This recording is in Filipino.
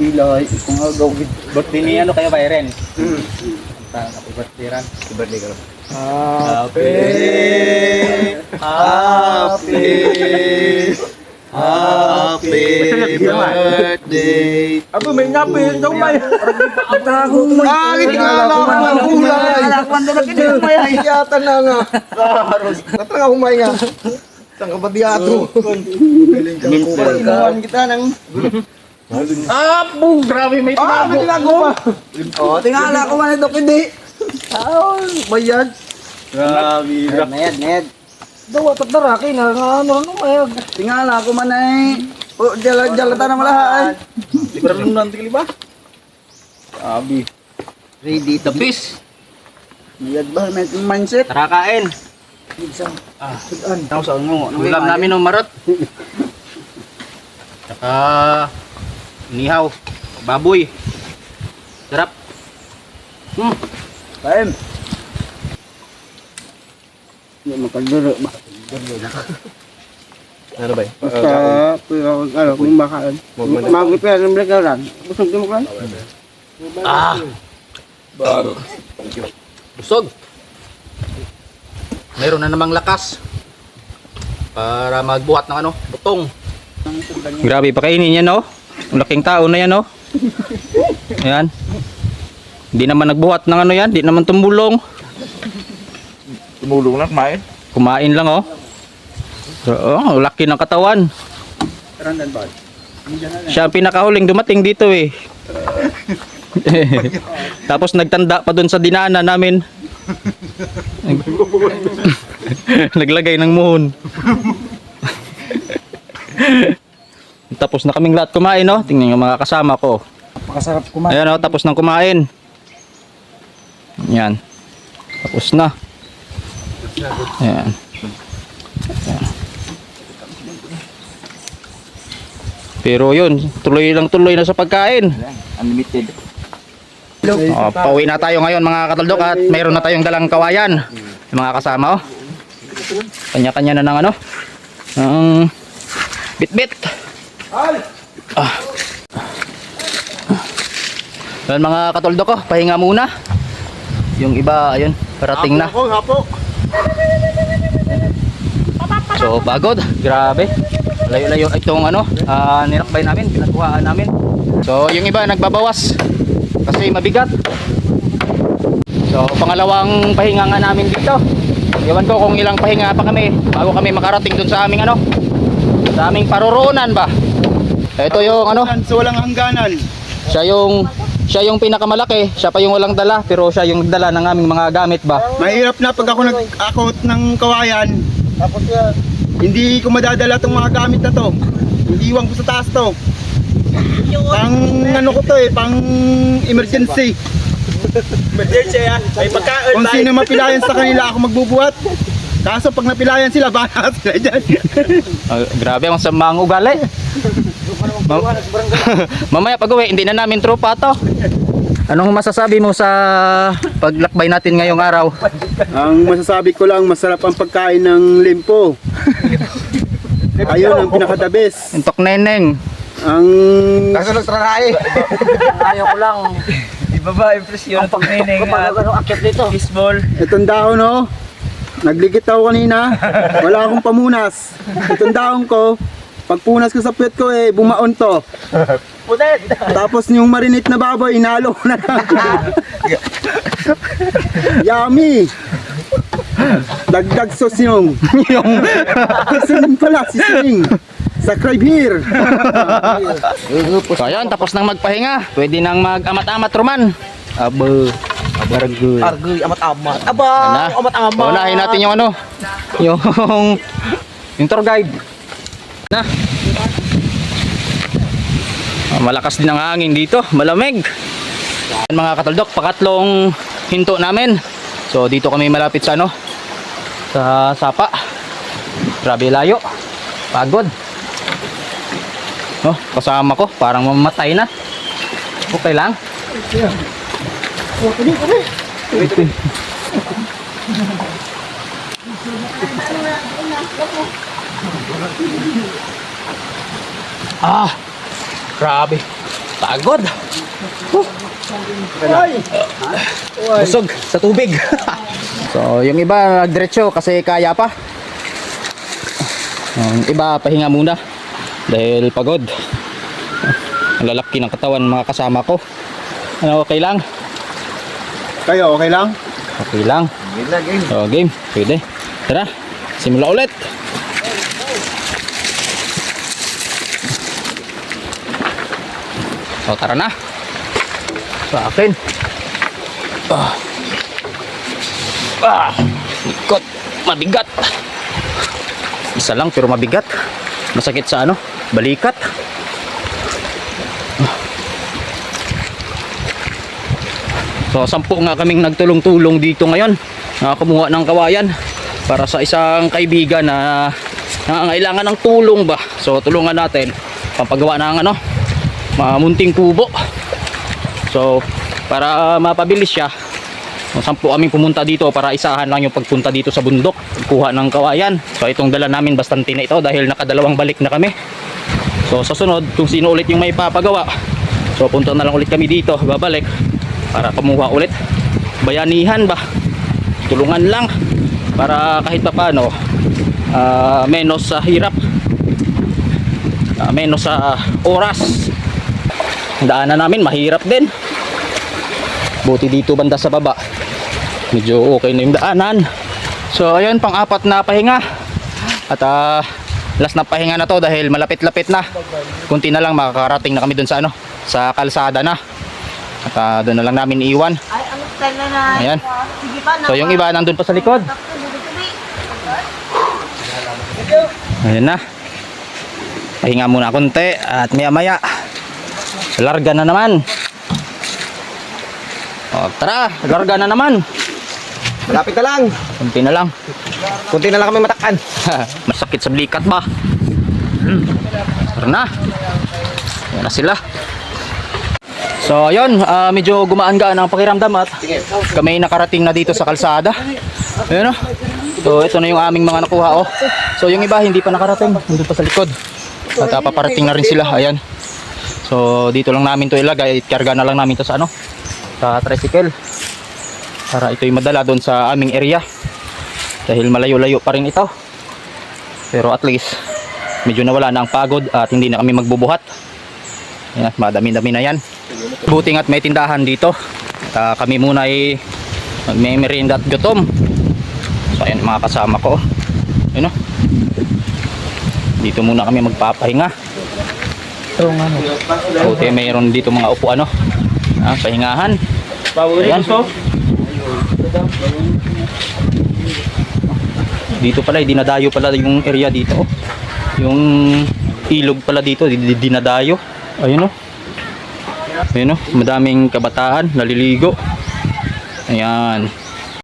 pilay, kung agaw. Birthday ni ano kayo, Byron? Happy birthday, Ran. Happy birthday ka. Happy birthday. Aba, may ngapin. Ikaw may. Hindi nga alam ko ang kulay. Yata na nga. Natra nga humay nga. Saan ka ba diyato? Kuhan kita ng... grabe, may may tinago pa. Tingala ko man ito, hindi. Bayad. Grabe. Ned. Daw, tataraki na. Ano, mayag. Tingala ko man ay... Jalatan ng lahat. Libre nung nanti ba? Grabe. Ready the fish. Mayad ba? May mindset. Tara kain. Tao sa ungo. Ulam namin ng marot. Tsaka nihaw. Baboy. Sarap. Kain. Hindi makalduro. Ano ba? Basta, kung makaan. Mag-ipira ng breakaran. Busog mo kan? Busog. Mayroon na namang lakas para magbuhat ng ano, butong. Grabe, pakainin yan, no? Ang laking tao na yan, no? Ayan. Hindi naman nagbuhat ng ano yan, hindi naman tumulong. Tumulong lang, kumain. Kumain lang, oh. So, oh, laki ng katawan. Siya ang pinakahuling dumating dito, eh. Tapos nagtanda pa dun sa dinaanan namin. Naglagay ng muhon. Tapos na kaming lahat kumain, no? Tingnan yung mga kasama ko. Napakasarap kumain. Ayan, no? Tapos nang kumain. Yan. Tapos na. Ayan. Ayan. Pero yun, tuloy na sa pagkain. Unlimited. Pauwi na tayo ngayon mga kataldok at mayroon na tayong dalang kawayan. Yung mga kasama, oh. Kanya-kanya na ng ano, ng bit-bit. Yan mga kataldok ko, pahinga muna. Yung iba, ayun, parating na. Hapo. So pagod, grabe. Layo-layo itong ano, nilakbay namin, pinagkuhaan namin. So yung iba nagbabawas kasi mabigat. So pangalawang pahinga nga namin dito. Ewan ko kung ilang pahinga pa kami bago kami makarating dun sa aming ano, sa aming paroroonan ba. Ito yung ano, So walang hangganan. siya yung pinakamalaki, siya pa yung walang dala, pero siya yung nagdala ng aming mga gamit ba. Mahirap na pag ako nag-akot ng kawayan. Tapos yan. Hindi ko madadala tong mga gamit na to. Hindi iwan ko sa taas to. Pang ano ko to pang emergency. Emergency yan. May pagkain. Kung sino mapilayan sa kanila ako magbubuhat. Kaso pag napilayan sila, baka sila dyan. Grabe ang samang ugali. Mamaya pag uwi, hindi na namin tropa to. Anong masasabi mo sa paglakbay natin ngayong araw? Ang masasabi ko lang, masarap ang pagkain ng limpo. Ayun ang pinaka-the best. Intok neneng. Ang Kasunod trahay. Ayaw ko lang. Iba ba impresyon ng pagnining Kapag ano akit dito. baseball? itong dahon nagligit ako kanina. Wala akong pamunas. Itong dahon ko, pagpunas ko sa puwet ko bumaon to. Putet! Tapos yung marinate na baboy, inalo ko na lang. Yummy! Dagdag sos yung seasoning pala, seasoning. Subscribe here. So ayun, tapos nang magpahinga, pwede nang mag-amat-amat Roman. Abo, abargoy. Argoy, amat-amat. Aba, Ano? amat-amat. Unahin natin yung ano, yung tour guide. Na. Malakas din ang hangin dito, malamig. Yan mga kataldok, pakatlong hinto namin. So dito kami malapit sa ano, sa Sapa. Grabe layo. Pagod. Oh, kasama ko, parang mamamatay na. Okay lang. Grabe. Pagod. Busog sa tubig. So, yung iba nagdiretso kasi kaya pa. Yung iba pahinga muna dahil pagod. Ang lalaki ng katawan mga kasama ko. Ano, okay lang? Kayo, okay lang? Okay lang. So, game. Pwede. Tara, simula ulit. So, tara na. Sa akin. Ikot. Mabigat. Isa lang pero mabigat. Masakit sa ano? Balikat. So, 10 nga kaming nagtulong-tulong dito ngayon. Kumuha ng kawayan para sa isang kaibigan na nangangailangan ng tulong ba. So, tulungan natin pampagawa ng ano, munting kubo. So, para mapabilis siya, 10 kaming pumunta dito para isahan lang yung pagpunta dito sa bundok, kuha ng kawayan. So, itong dala namin bastante na ito dahil nakadalawang balik na kami. So, sa sunod, kung sino ulit yung may papagawa, so punta na lang ulit kami dito, babalik para kumuha ulit. Bayanihan ba, tulungan lang para kahit pa paano menos sa hirap, menos sa oras. Daanan namin mahirap din, buti dito banda sa baba medyo okay na yung daanan. So ayun, pang-apat na pahinga at last na pahinga na to dahil malapit-lapit na, kunti na lang makakarating na kami dun sa ano, sa kalsada na. At doon na lang namin iwan. Ay, ang style na. Ayan. Sige pa, So yung iba nandun pa sa likod. Ayan na. Pahinga muna konti at maya maya larga na naman. O tara, larga na naman. Malapit na lang. Kunti na lang. Kunti na lang kami matakan. Masakit sa blikat ba? Tara na. Ayan na sila. So ayun, medyo gumaan-gaan ang pakiramdam at kami nakarating na dito sa kalsada. Ayun o. So ito na yung aming mga nakuha oh. So yung iba hindi pa nakarating, nandun pa sa likod. At paparating na rin sila, ayan. So dito lang namin to ilagay, karga na lang namin to sa ano, sa tricycle. Para ito'y madala doon sa aming area. Dahil malayo-layo pa rin ito. Pero at least medyo nawala na ang pagod at hindi na kami magbubuhat. Ayan, madami-dami na yan. Buti nga't may tindahan dito. Kami muna ay magme-merienda at gutom. So ayan mga kasama ko. Ayun o. Dito muna kami magpapahinga. Buti mayroon dito mga upuan o. Pahingahan. Ayan. Dito pala, dinadayo pala yung area dito. Yung ilog pala dito, dinadayo. Ayun o. Ayun o, madaming kabataan naliligo. Ayan.